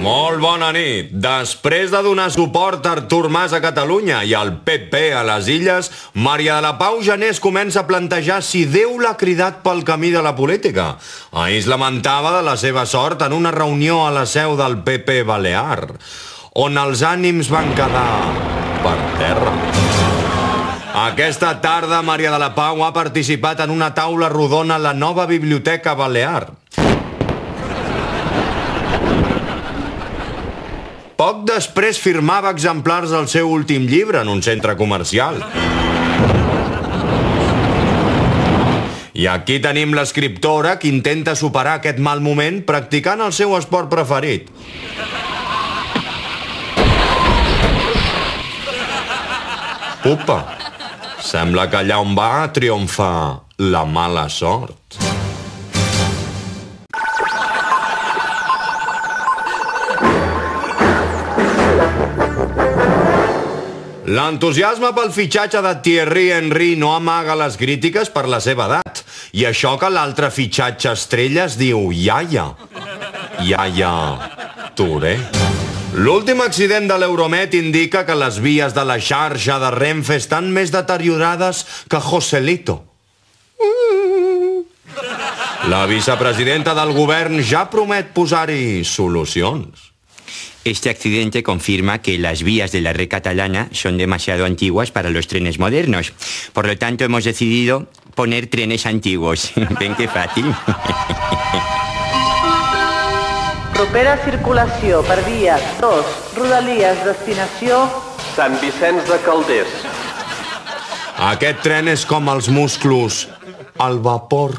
Molt bona nit. Després de donar suport a Artur Mas a Catalunya i al PP a les Illes, Maria de la Pau Janés comença a plantejar si Déu l'ha cridat pel camí de la política. Ahir es lamentava de la seva sort en una reunió a la seu del PP Balear, on els ànims van quedar per terra. Aquesta tarda, Maria de la Pau ha participat en una taula rodona a la nova Biblioteca Balear. Poc després firmava exemplars del seu últim llibre en un centre comercial. I aquí tenim l'escriptora que intenta superar aquest mal moment practicant el seu esport preferit. Upa, sembla que allà on va triomfa la mala sort. L'entusiasme pel fitxatge de Thierry Henry no amaga les crítiques per la seva edat. I això que l'altre fitxatge estrella es diu Yaya Touré. L'últim accident de l'Euromed indica que les vies de la xarxa de Renfe estan més deteriorades que Joselito. La vicepresidenta del govern ja promet posar-hi solucions. Este accidente confirma que las vías de la red catalana son demasiado antiguas para los trenes modernos. Por lo tanto, hemos decidido poner trenes antiguos. ¿Ven qué fácil? Propera circulació per via 2, Rodalies, destinació Sant Vicenç de Calders. Aquest tren és com els musclos al vapor.